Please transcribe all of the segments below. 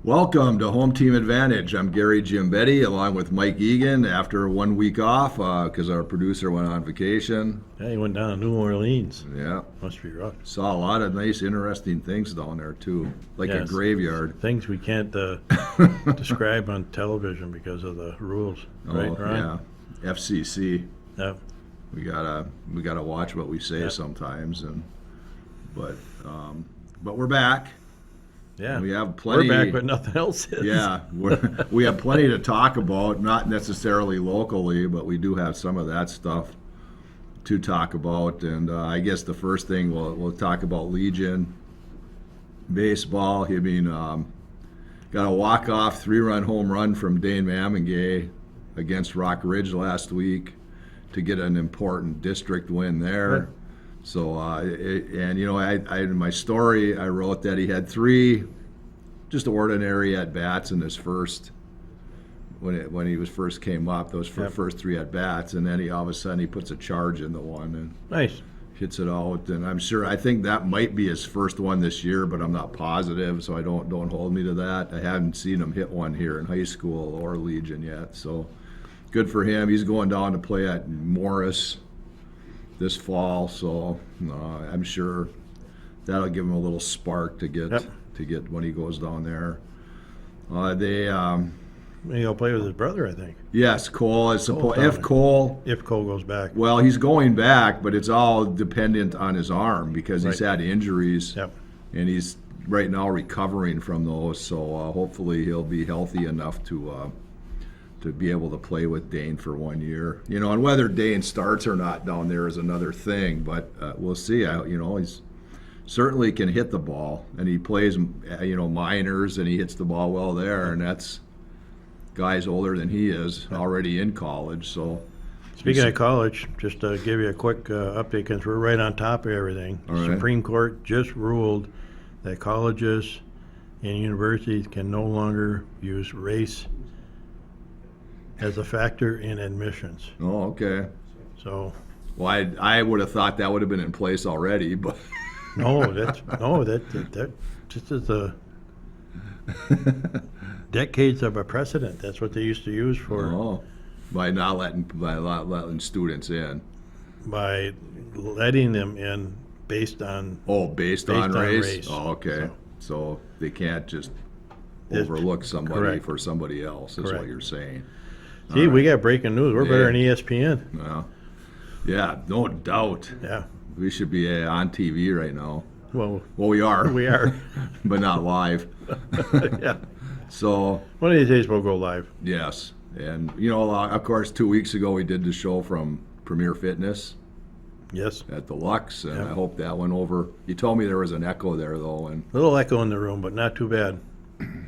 Welcome to Home Team Advantage. I'm Gary Giambetti along with Mike Egan after 1 week off because our producer went on vacation. Yeah, he went down to New Orleans. Yeah, Must be rough. saw a lot of nice, interesting things down there too, like a Yes. graveyard. Things we can't describe on television because of the rules, right, Oh, Ron? yeah, FCC. Yeah. We gotta watch what we say Yep. sometimes, but we're back. Yeah. We have plenty. We're back, but nothing else is. Yeah, we have plenty to talk about, not necessarily locally, but we do have some of that stuff to talk about. And I guess the first thing we'll talk about Legion baseball. Got a walk-off 3-run home run from Dane Mamengay against Rock Ridge last week to get an important district win there. Right. So, in my story, I wrote that he had 3 just ordinary at-bats in his first, when he was first came up, those Yep. first 3 at-bats, and then all of a sudden he puts a charge in the one and Nice. hits it out. And I think that might be his first one this year, but I'm not positive, so don't hold me to that. I haven't seen him hit one here in high school or Legion yet, so good for him. He's going down to play at Morris this fall, so I'm sure that'll give him a little spark to get Yep. when he goes down there. He'll play with his brother, I think, Yes, Cole is supposed. down If there. Cole, if Cole goes back. well, he's going back, but it's all dependent on his arm because he's Right. had injuries Yep. and he's right now recovering from those. So hopefully he'll be healthy enough to be able to play with Dane for 1 year. And whether Dane starts or not down there is another thing, but we'll see. He's certainly can hit the ball, and he plays, minors, and he hits the ball well there, and that's guys older than he is already in college. So Speaking of college, just to give you a quick update, because we're right on top of everything. All right. Supreme Court just ruled that colleges and universities can no longer use race as a factor in admissions. oh, okay. So, Well, I would have thought that would have been in place already, but that just is a decades of a precedent. That's what they used to use for by not letting students in. by letting them in based on Oh, based on Based on race? race. Oh, okay. So they can't just It's- overlook somebody correct. for somebody else, is what Correct. you're saying. See, we got breaking news. We're better Yeah. than ESPN. Well, yeah, no doubt. Yeah. We should be on TV right now. Well, Well, we are, we are. but not live. Yeah. So, One of these days we'll go live. yes. And, of course, 2 weeks ago we did the show from Premier Fitness Yes. at the Lux, and Yeah. I hope that went over. You told me there was an echo there, though, and Little echo in the room, but not too bad.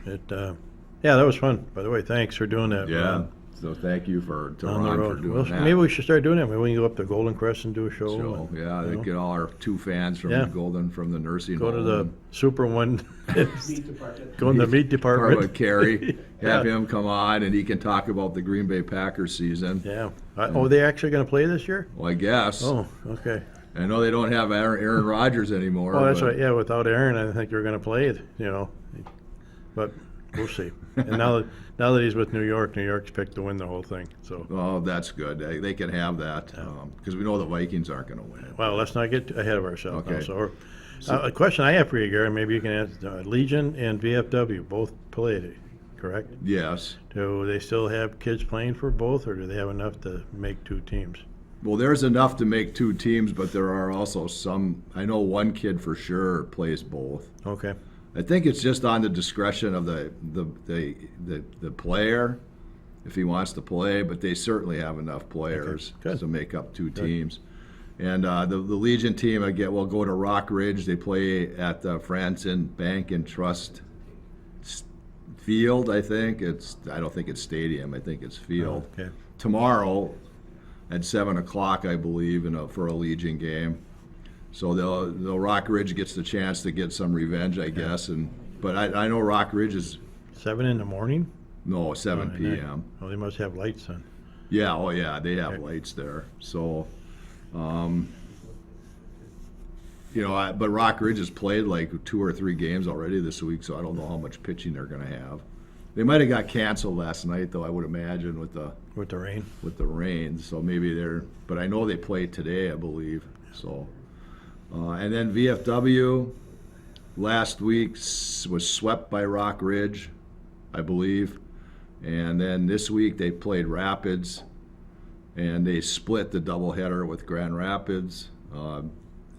Yeah, that was fun. By the way, thanks for doing that. yeah. Ron, So thank you to on the Ron for road. doing Well, that. maybe we should start doing that. Maybe we can go up to Golden Crest and do a show. So, and, yeah, you they know, get all our 2 fans from Yeah. Golden from the nursing go home. to the and super one. Meat department. Go in the meat department. with Kerry, have Yeah. him come on, and he can talk about the Green Bay Packers season. Yeah. Oh, they actually going to play this year? Well, I guess. Oh, okay. I know they don't have Aaron Rodgers anymore. Well, that's but- right. Yeah, without Aaron, I think they're going to play it. But we'll see. And now that he's with New York, New York's picked to win the whole thing. So, Oh, that's good. They can have that because we know the Vikings aren't going to win. well, let's not get ahead of ourselves. Now. Okay. So, a question I have for you, Gary, maybe you can answer. Legion and VFW both played it, correct? Yes. Do they still have kids playing for both, or do they have enough to make 2 teams? Well, there's enough to make 2 teams, but there are also some. I know one kid for sure plays both. Okay. I think it's just on the discretion of the player if he wants to play, but they certainly have enough players good. to make up 2 teams. And the Legion team, will go to Rock Ridge. They play at the Franson Bank and Trust Field, I think. I don't think it's stadium. I think it's field. Okay. Tomorrow at 7 o'clock, I believe, for a Legion game. So the Rock Ridge gets the chance to get some revenge, I guess. But I know Rock Ridge is 7 in the morning? 7 Oh, p.m. Well, they must have lights on. Yeah, they have Okay. lights there. So but Rock Ridge has played like 2 or 3 games already this week, so I don't know how much pitching they're going to have. They might have got canceled last night, though, I would imagine, with the rain. rain. So maybe but I know they played today, I believe. So, and then VFW last week was swept by Rock Ridge, I believe. And then this week they played Rapids, and they split the doubleheader with Grand Rapids. And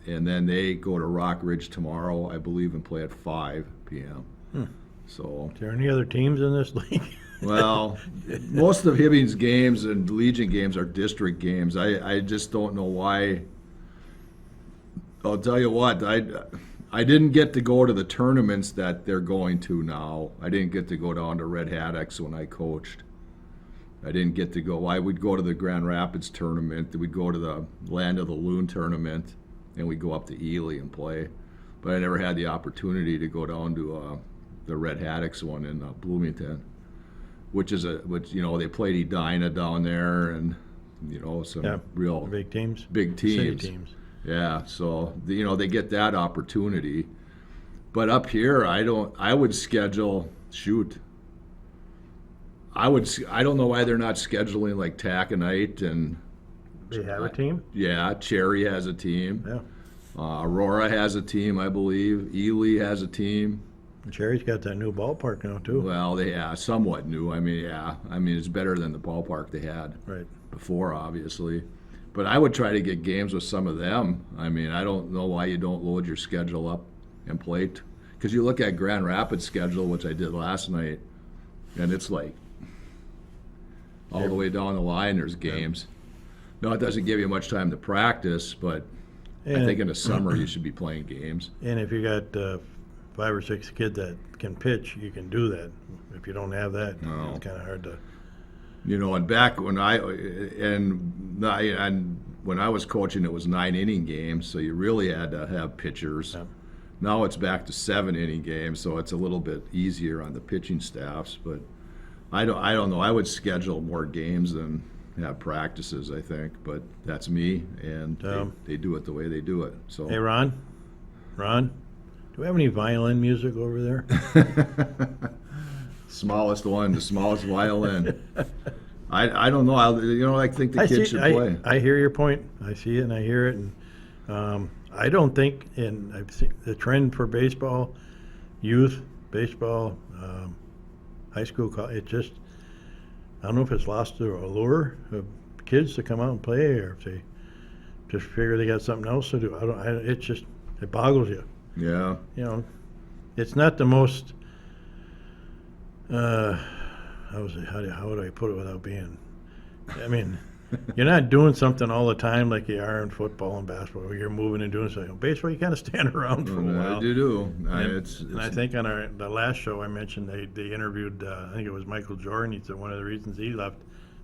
then they go to Rock Ridge tomorrow, I believe, and play at 5 p.m. So, Is there any other teams in this league? well, most of Hibbing's games and Legion games are district games. I just don't know why. I'll tell you what, I didn't get to go to the tournaments that they're going to now. I didn't get to go down to Red Haddocks when I coached. I didn't get to go. I would go to the Grand Rapids tournament. We'd go to the Land of the Loon tournament, and we'd go up to Ely and play. But I never had the opportunity to go down to the Red Haddocks one in Bloomington, which they played Edina down there, and some real big teams. City teams. Yeah, so they get that opportunity. But up here, I would schedule. I don't know why they're not scheduling like Taconite and. They have a team? Yeah, Cherry has a team. Yeah. Aurora has a team, I believe. Ely has a team. Cherry's got that new ballpark now too. Well, somewhat new. I mean, it's better than the ballpark they had before, obviously. But I would try to get games with some of them. I mean, I don't know why you don't load your schedule up and play. Because you look at Grand Rapids' schedule, which I did last night, and it's like all the way down the line there's games. No, it doesn't give you much time to practice, but I think in the summer you should be playing games. And if you got 5 or 6 kids that can pitch, you can do that. If you don't have that, it's kind of hard to. And back when I was coaching, it was 9-inning games, so you really had to have pitchers. Yeah. Now it's back to 7-inning games, so it's a little bit easier on the pitching staffs. But I don't know. I would schedule more games than have practices, I think. But that's me, and they do it the way they do it. So. Hey, Ron, do we have any violin music over there? Smallest one, the smallest violin. I don't know. I think the kids should play. I hear your point. I see it and I hear it. And I don't think, and I've seen the trend for baseball, youth baseball, high school, it just, I don't know if it's lost their allure of kids to come out and play, or if they just figure they got something else to do. It boggles you. Yeah. It's not the most. How would I put it without being? I mean, you're not doing something all the time like you are in football and basketball, where you're moving and doing something. Baseball, you kind of stand around for a while. You do. And I think on the last show I mentioned, they interviewed, I think it was Michael Jordan. He said one of the reasons he left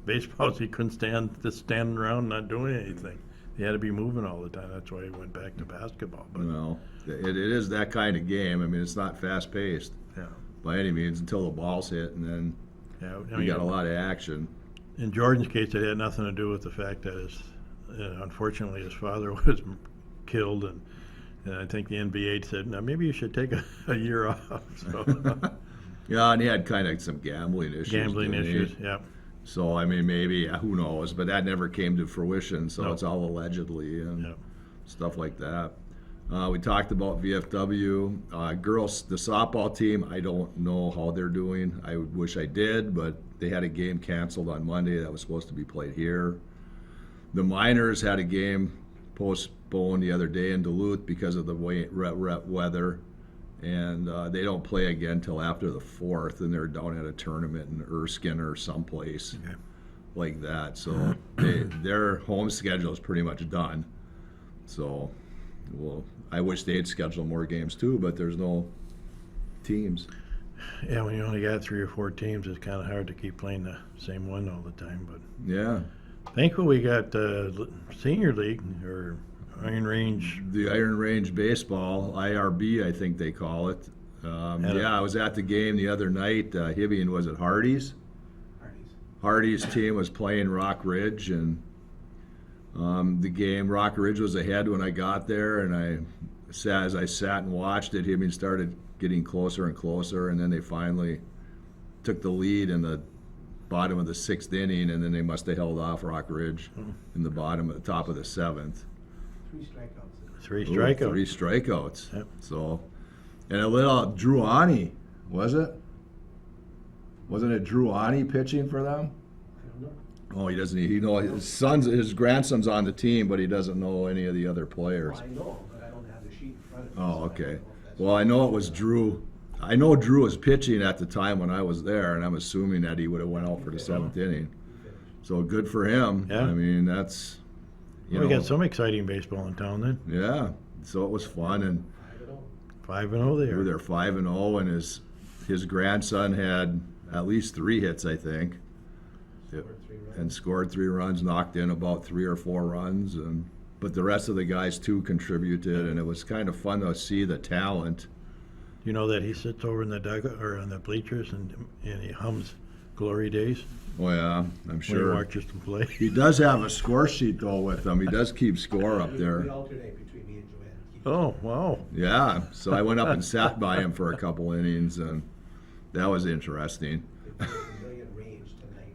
baseball is he couldn't stand standing around not doing anything. He had to be moving all the time. That's why he went back to basketball. But it is that kind of game. I mean, it's not fast paced by any means until the ball's hit, and then you got a lot of action. In Jordan's case, it had nothing to do with the fact that unfortunately his father was killed, and I think the NBA said, "Now maybe you should take a year off." So, yeah, and he had kind of some gambling issues. Yeah. So, I mean, maybe, who knows, but that never came to fruition, so It's all allegedly and stuff like that. We talked about VFW. Girls, the softball team, I don't know how they're doing. I wish I did, but they had a game canceled on Monday that was supposed to be played here. The Miners had a game postponed the other day in Duluth because of the weather. And they don't play again until after the 4th, and they're down at a tournament in Erskine or someplace like that. So their home schedule is pretty much done. So, I wish they'd schedule more games too, but there's no teams. Yeah, when you only got 3 or 4 teams, it's kind of hard to keep playing the same one all the time. But yeah, thankfully we got senior league or Iron Range. The Iron Range baseball, IRB, I think they call it. I was at the game the other night. Hibbing was at Hardee's. Hardee's team was playing Rock Ridge, and the game, Rock Ridge was ahead when I got there, and as I sat and watched it, he started getting closer and closer, and then they finally took the lead in the bottom of the 6th inning, and then they must have held off Rock Ridge in the top of the 7th. 3 strikeouts. Three Ooh, strikeouts. 3 strikeouts. Yep. So, and a little Drew Ani, was it? Wasn't it Drew Ani pitching for them? I don't know. Oh, he doesn't. His grandson's on the team, but he doesn't know any of the other players. Well, I know, but I don't have the sheet in front of me. Oh, so I don't okay. know if that's- Well, I know it was Drew. I know Drew was pitching at the time when I was there, and I'm assuming that he would have went out for the 7th inning. He finished. So good for him. Yeah. I mean, that's We got some exciting baseball in town then. yeah. So it was fun, and 5-0. 5-0 there. they're 5-0, and his grandson had at least 3 hits, I think. Yep. Scored 3 runs. And scored 3 runs, knocked in about 3 or 4 runs, but the rest of the guys too contributed, and it was kind of fun to see the talent. You know that he sits over in the dugout or on the bleachers and he hums "Glory Days" Oh yeah, I'm when he sure. watches them play. He does have a score sheet though with him. He does keep score up We there. alternate between me and Joanne. Oh wow! Yeah, so I went up and sat by him for a couple innings, and that was interesting. They play Vermilion Range tonight.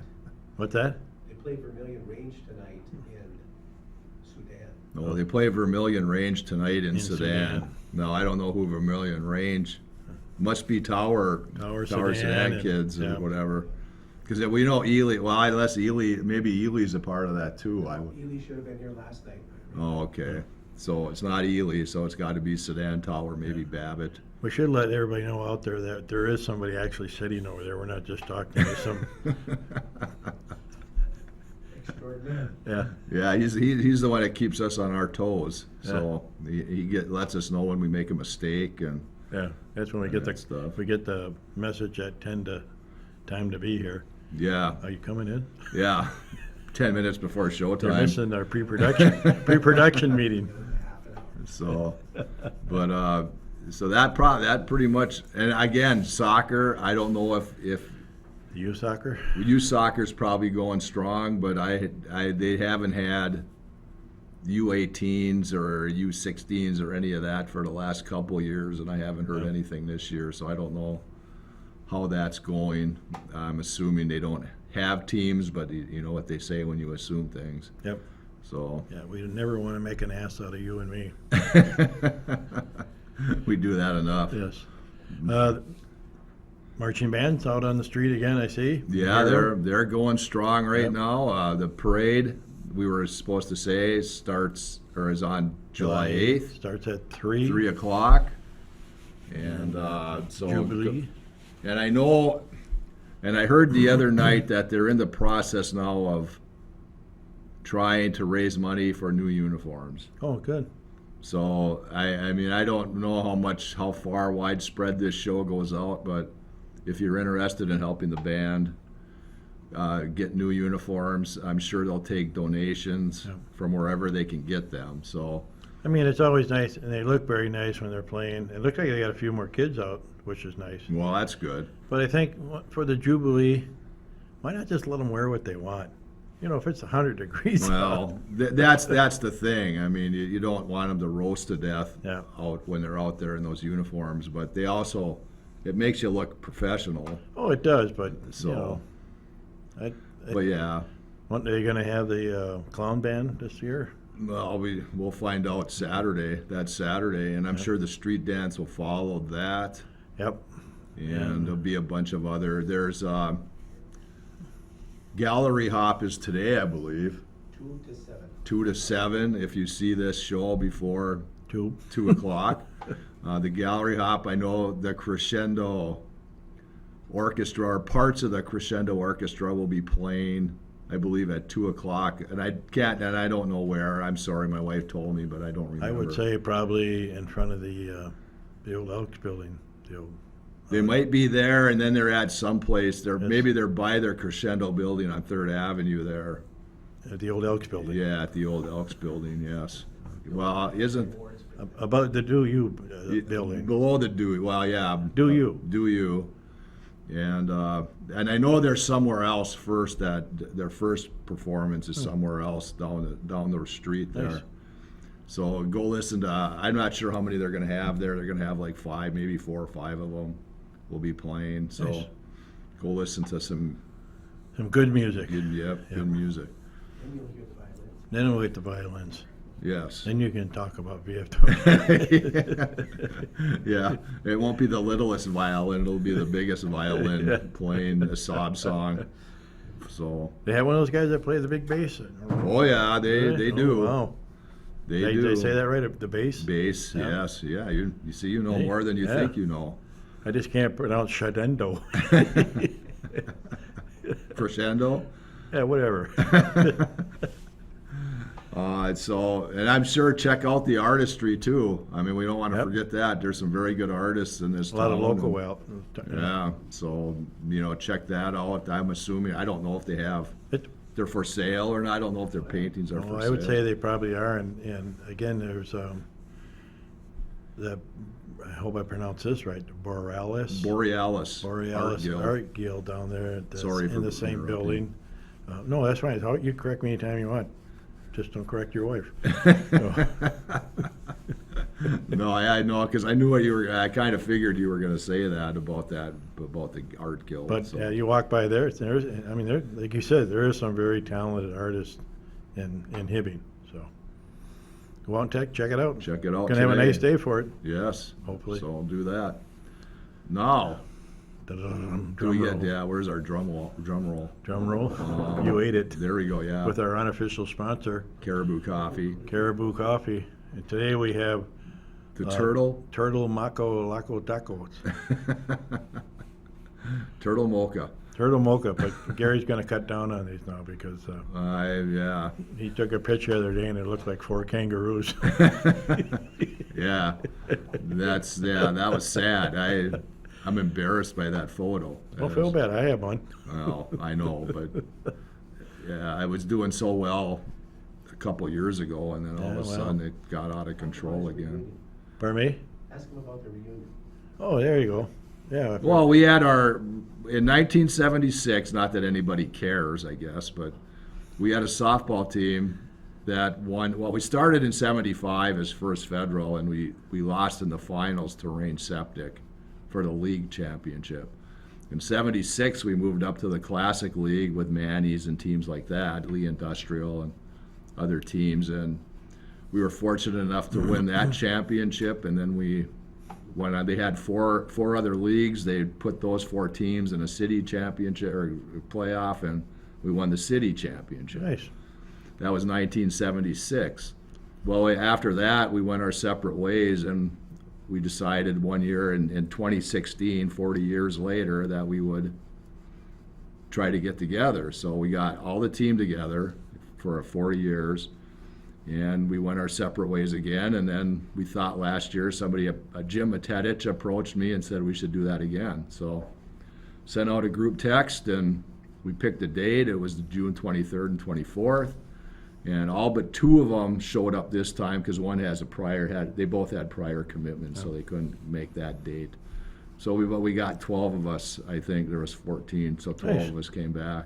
What's that? They play Vermilion Range tonight in Sudan. Oh, they play Vermilion Range tonight in In Sedan. Sudan. No, I don't know who Vermilion Range. Must be Tower Sedan Sedan and- kids yeah. or whatever. Because we know Ely. Well, unless Ely, maybe Ely's a part of that too. Ely should have been here last night. Oh, okay. So it's not Ely, so it's got to be Sedan Tower, maybe Babbitt. We should let everybody know out there that there is somebody actually sitting over there. We're not just talking to some. Extraordinary. Yeah. Yeah, he's the one that keeps us on our toes. So he lets us know when we make a mistake, and Yeah, that's when we get That stuff. we get the message at 10 to time to be here. yeah, Are you coming in? yeah, 10 minutes before You're showtime. missing our pre-production meeting. Half an hour. So, but so that pretty much, and again, soccer. I don't know if Youth soccer. youth soccer's probably going strong, but they haven't had U18s or U16s or any of that for the last couple of years, and I haven't heard Yeah. anything this year, so I don't know how that's going. I'm assuming they don't have teams, but you know what they say when you assume things. Yep. So Yeah, we never want to make an ass out of you and me. we do that enough. Yes. Marching band's out on the street again, I see. Yeah, Here. they're going strong right Yep. now. The parade, we were supposed to say, is on July 8th. Starts at 3. 3 o'clock. And so, Jubilee. and I know, and I heard the other night that they're in the process now of trying to raise money for new uniforms. Oh, good. So I mean, I don't know how far widespread this show goes out, but if you're interested in helping the band get new uniforms, I'm sure they'll take donations Yeah. from wherever they can get them. So I mean, it's always nice, and they look very nice when they're playing. It looks like they got a few more kids out, which is nice. well, that's good. But I think for the Jubilee, why not just let them wear what they want? You know, if it's 100 degrees out. Well, that's the thing. I mean, you don't want them to roast to death Yeah. out when they're out there in those uniforms, but they also, it makes you look professional. Oh, it does, but, So, you know, but yeah, are you going to have the clown band this year? well, we'll find out Saturday. That's Saturday, and I'm Yeah. sure the street dance will follow that, Yep. and there'll be a bunch of other. There's gallery hop is today, I believe, 2 to 7. 2 to 7. If you see this show before 2. 2 o'clock. The gallery hop, I know the Crescendo Orchestra, or parts of the Crescendo Orchestra will be playing, I believe, at 2 o'clock. And I don't know where. I'm sorry, my wife told me, but I don't remember. I would say probably in front of the old Elks building. The old, They might be there, and then they're at some place. Yes. Maybe they're by their Crescendo building on 3rd Avenue there. the old Elks building. Yeah, at the old Elks building, yes. Well, isn't... Awards. About the Do You building. Below the Dewey, well, yeah. Do You. Do You. And I know they're somewhere else first, that their first performance is somewhere else down the street there. Nice. So go listen to, I'm not sure how many they're going to have there. They're going to have like 5, maybe 4 or 5 of them will be playing. So Nice. go listen to some Some good music. good, good music. And you'll hear the violins. Then we'll get the violins. Yes. Then you can talk about VFW. Yeah, it won't be the littlest violin. It'll be the biggest violin Yeah. playing a sob song. So, They have one of those guys that play the big bass. oh yeah, they Oh, do. wow. They They, do. they say that right? The bass? Bass, Yeah. yes, yeah. You see, you know Hey, more than you yeah. think you know. I just can't pronounce Shadendo. Crescendo. Yeah, whatever. So, and I'm sure check out the artistry too. I mean, we don't want to Yep. forget that. There's some very good artists in this A lot of town, local and- out. Yeah, so, check that out. I'm assuming, I don't know if they have, they're for sale or not. I don't know if their paintings are for Well, sale. I would say they probably are, and again, there's the, I hope I pronounce this right, Borealis. Borealis Art Guild. Art Guild down there at Sorry in for the same interrupting. building. No, that's fine. You correct me anytime you want. Just don't correct your wife. No, I know, because I knew what you were, I kind of figured you were going to say that, about the art guild. But so. you walk by there, I mean, there, like you said, there is some very talented artists in Hibbing. So go out and check it out. Check it out Gonna have a today. nice day for it. Yes. Hopefully. So I'll do that. Now, Drum do we get, roll. yeah, where's our drum roll? Drum roll. You ate it There we go, yeah. with our unofficial sponsor, Caribou Coffee. Caribou Coffee. And today we have The turtle. Turtle Maco Laco Tacos. Turtle mocha. Turtle Mocha, but Gary's going to cut down on these now because Yeah. he took a picture the other day and it looked like 4 kangaroos. Yeah. That was sad. I'm embarrassed by that photo. Don't feel bad. I have one. Well, I know, but yeah, I was doing so well a couple years ago, and then all Yeah, of a well. sudden it got out of control again. Pardon me? Ask them about the reunion. Oh, there you go. Yeah. Well, we had in 1976, not that anybody cares, I guess, but we had a softball team that won. Well, we started in 75 as First Federal, and we lost in the finals to Range Septic for the league championship. In 76, we moved up to the Classic League with Manny's and teams like that, Lee Industrial and other teams, and we were fortunate enough to win that championship. And then when they had four other leagues, they put those 4 teams in a city championship or playoff, and we won the city championship. Nice. That was 1976. Well, after that, we went our separate ways, and we decided one year in 2016, 40 years later, that we would try to get together. So we got all the team together for 40 years, and we went our separate ways again. And then we thought last year, Jim Matedich approached me and said we should do that again. So sent out a group text, and we picked a date. It was June 23rd and 24th. And all but 2 of them showed up this time because one they both had prior commitments, so they couldn't make that date. So we got 12 of us, I think. There was 14, so 12 Nice. of us came back.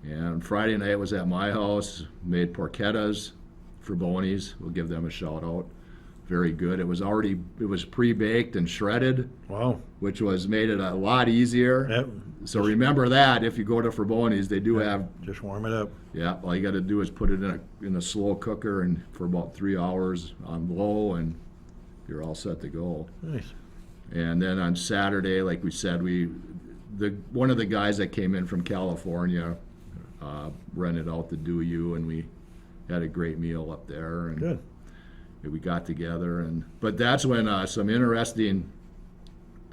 And Friday night was at my house, made porchettas for Boney's. We'll give them a shout out. Very good. It was pre-baked and shredded, Wow. which made it a lot easier. Yep. So remember that if you go to Fraboni's, they do have. Just warm it up. Yeah, all you got to do is put it in a slow cooker and for about 3 hours on low, and you're all set to go. Nice. And then on Saturday, like we said, one of the guys that came in from California rented out the Do You, and we had a great meal up there. And Good. we got together, but that's when some interesting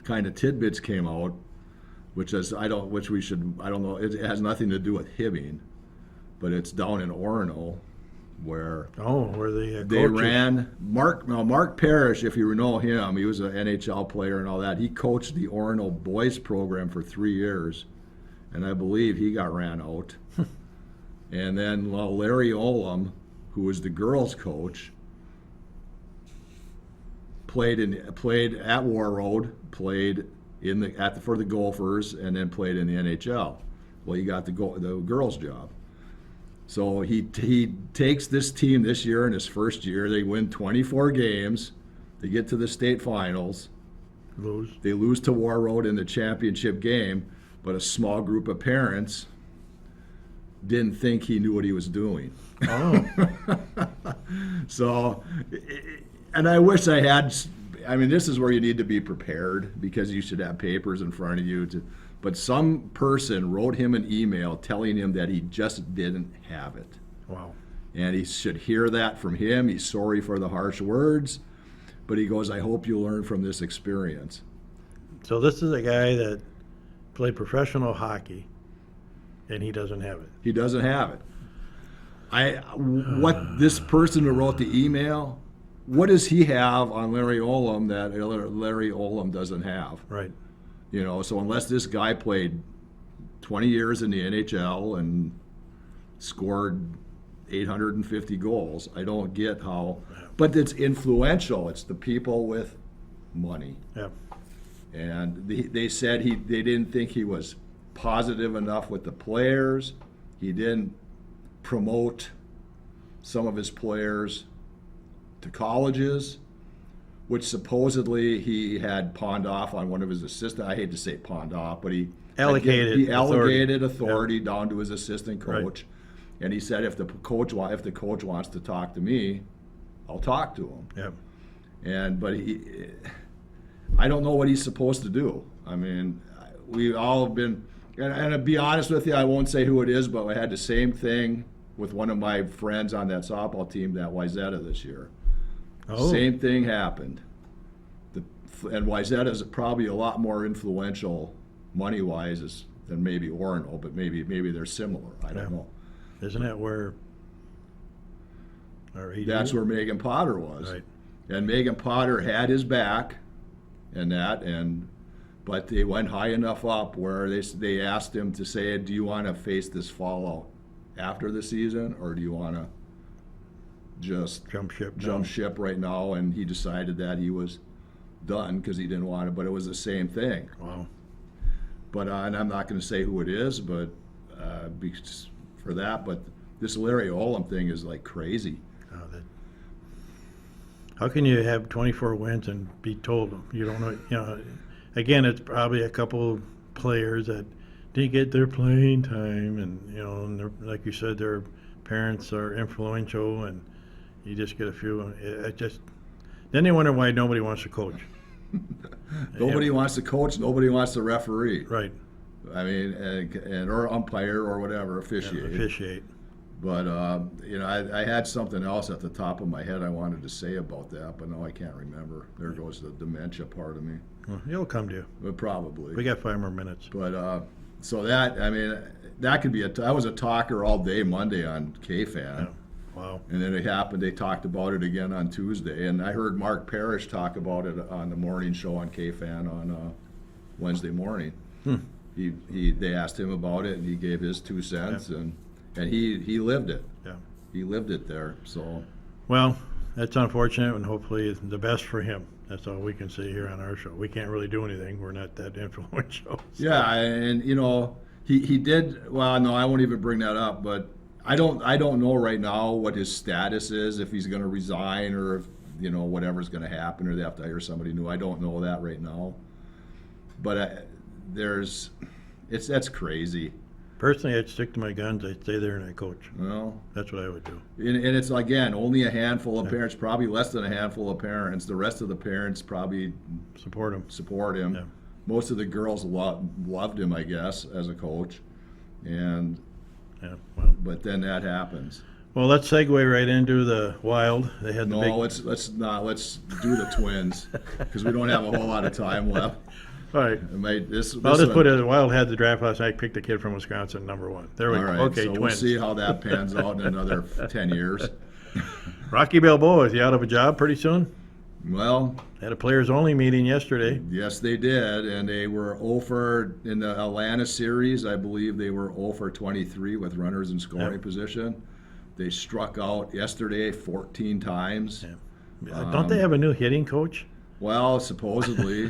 kind of tidbits came out, which I don't know. It has nothing to do with Hibbing, but it's down in Orono, where Oh, where the they coaches- ran Mark Parrish. If you know him, he was an NHL player and all that. He coached the Orono boys program for 3 years, and I believe he got ran out. And then Larry Olam, who was the girls' coach, played at War Road, played for the Gophers, and then played in the NHL. Well, he got the girls' job. So he takes this team this year in his first year. They win 24 games. They get to the state finals. Lose. They lose to War Road in the championship game, but a small group of parents didn't think he knew what he was doing. Oh, So, and I wish I had. I mean, this is where you need to be prepared because you should have papers in front of you. But some person wrote him an email telling him that he just didn't have it. wow. And he should hear that from him. He's sorry for the harsh words, but he goes, I hope you learn from this experience. So this is a guy that played professional hockey, and he doesn't have it. He doesn't have it. What this person who wrote the email, what does he have on Larry Olam that Larry Olam doesn't have? Right. You know, so unless this guy played 20 years in the NHL and scored 850 goals, I don't get how. But it's influential. It's the people with money. Yeah. And they said they didn't think he was positive enough with the players. He didn't promote some of his players to colleges, which supposedly he had pawned off on one of his assistants. I hate to say pawned off, but he Allocated allocated authority. authority down to his assistant Right. coach. And he said, if the coach wants to talk to me, I'll talk to him. Yeah. But I don't know what he's supposed to do. I mean, we all have been, and to be honest with you, I won't say who it is, but I had the same thing with one of my friends on that softball team, that Wyzetta this year. Oh. Same thing happened. And Wyzetta is probably a lot more influential money-wise than maybe Orono, but maybe they're similar. I don't Yeah. know. Isn't that where? That's where Megan Potter was. Right. And Megan Potter had his back but they went high enough up where they asked him to say, do you want to face this fallout after the season, or do you want to just Jump ship. jump ship right now? And he decided that he was done because he didn't want it, but it was the same thing. Wow. But and I'm not going to say who it is, but for that, but this Larry Olam thing is like crazy. How can you have 24 wins and be told you don't know? You know, again, it's probably a couple players that didn't get their playing time, and you know, and like you said, their parents are influential, and you just get a few. Then they wonder why nobody wants to coach. Nobody wants to coach. Nobody wants to referee. Right. I mean, and or umpire or whatever, officiate. Officiate. But you know, I had something else at the top of my head I wanted to say about that, but no, I can't remember. There goes the dementia part of me. Well, it'll come to you. But probably. We got 5 more minutes. But so that, I mean, that could be I was a talker all day Monday on KFan. Yeah. Wow. And then it happened, they talked about it again on Tuesday. And I heard Mark Parrish talk about it on the morning show on KFan on Wednesday morning. They asked him about it, and he gave his 2 cents, and he lived it. Yeah. He lived it there. So Well, that's unfortunate, and hopefully it's the best for him. That's all we can say here on our show. We can't really do anything. We're not that influential. So. yeah, and you know, he did well. No, I won't even bring that up. But I don't know right now what his status is, if he's going to resign or if, you know, whatever's going to happen, or they have to hire somebody new. I don't know that right now. But that's crazy. Personally, I'd stick to my guns. I'd stay there and I'd coach. Well, That's what I would do. and it's, again, only a handful of parents, probably less than a handful of parents. The rest of the parents probably Support him. support him. Yeah. Most of the girls loved him, I guess, as a coach. And Yeah. Well, but then that happens. well, let's segue right into the Wild. They had the No, big. let's do the Twins because we don't have a whole lot of time left. All right. I'll just Put it. The Wild had the draft last night. Picked a kid from Wisconsin, number 1. There we All go. right, Okay, so Twins. we'll see how that pans out in another 10 years. Rocky Balboa, is he out of a job pretty soon? Well, Had a players only meeting yesterday. yes, they did, and they were 0 for in the Atlanta series. I believe they were 0 for 23 with runners in scoring Yeah. position. They struck out yesterday 14 times. Yeah. Don't they have a new hitting coach? Well, supposedly,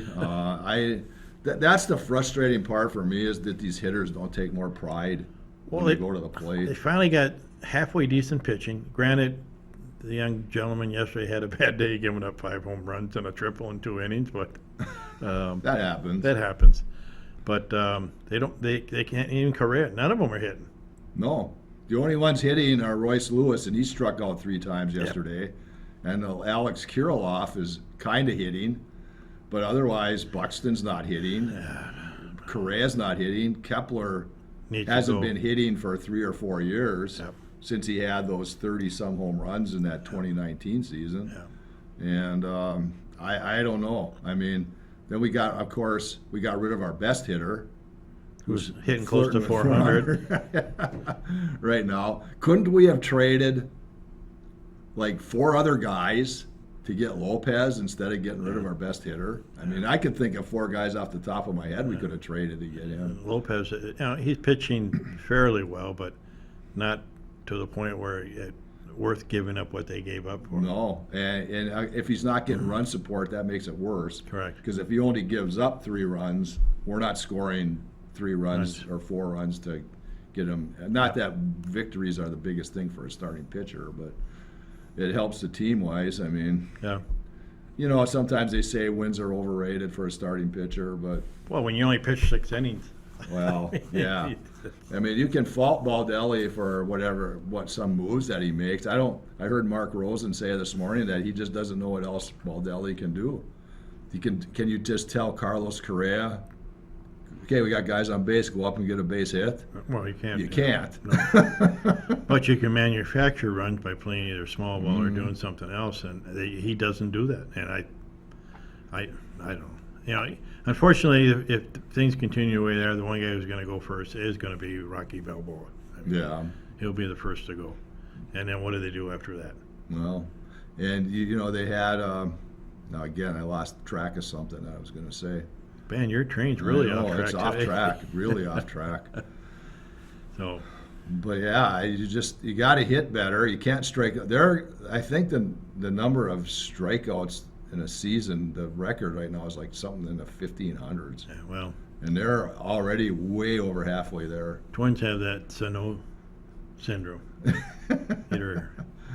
that's the frustrating part for me, is that these hitters don't take more pride when Well, they they- go to the They plate. finally got halfway decent pitching. Granted, the young gentleman yesterday had a bad day, giving up 5 home runs and a triple in 2 innings, but That happens. that happens. But they can't even Correa. None of them are hitting. No. The only ones hitting are Royce Lewis, and he struck out 3 times yesterday. And Alex Kirilloff is kind of hitting, but otherwise Buxton's not hitting. Correa's not hitting. Kepler Needs to hasn't go. been hitting for 3 or 4 years Yep. since he had those 30-some home runs in that 2019 season. Yeah. And I don't know. I mean, then we got rid of our best hitter, Who's hitting close to flirting with 400. right now. Couldn't we have traded like 4 other guys to get Lopez instead of getting rid of our best hitter? I mean, I could think of 4 guys off the top of my head we could have traded to get him. Lopez, he's pitching fairly well, but not to the point where it's worth giving up what they gave up for him. No, and if he's not getting run support, that makes it worse. Correct. Because if he only gives up 3 runs, we're not scoring 3 runs or 4 runs to get him. Not that victories are the biggest thing for a starting pitcher, but it helps the team wise. I mean, Yeah. you know, sometimes they say wins are overrated for a starting pitcher, but Well, when you only pitch 6 innings. well, yeah. I mean, you can fault Baldelli for what some moves that he makes. I heard Mark Rosen say this morning that he just doesn't know what else Baldelli can do. Can you just tell Carlos Correa, okay, we got guys on base, go up and get a base hit? Well, you can't. You can't. But you can manufacture runs by playing either small ball Mm-hmm. or doing something else, and he doesn't do that. And I don't. You know, unfortunately, if things continue the way they are, the one guy who's going to go first is going to be Rocky Balboa. I mean, Yeah. he'll be the first to go. And then what do they do after that? Well, and you know they had. Now again, I lost track of something I was going to say. Man, your train's really I know, off track it's off today. track, really off track. So, But yeah, you got to hit better. You can't strike. I think the number of strikeouts in a season, the record right now is like something in the 1500s, yeah, well, and they're already way over halfway there. Twins have that Sano syndrome. Either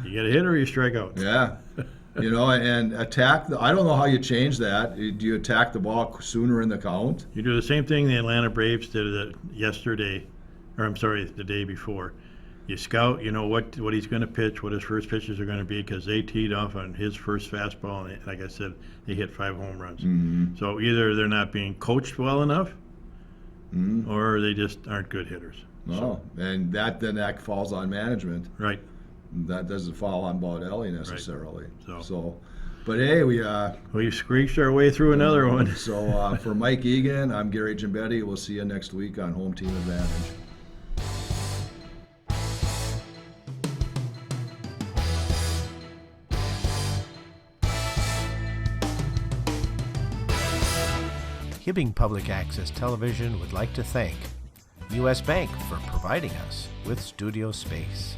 you get a hit or you strike out. Yeah, you know, and attack. I don't know how you change that. Do you attack the ball sooner in the count? You do the same thing the Atlanta Braves did yesterday, or I'm sorry, the day before. You scout, you know what he's going to pitch, what his first pitches are going to be, because they teed off on his first fastball, and like I said, they hit 5 home runs. Mm-hmm. So either they're not being coached well enough, or they just aren't good hitters. No, and that falls on management. Right. That doesn't fall on Baldelli necessarily. So- So, but hey, We screeched our way through another one. So for Mike Egan, I'm Gary Gimbetti. We'll see you next week on Home Team Advantage. Hibbing Public Access Television would like to thank U.S. Bank for providing us with studio space.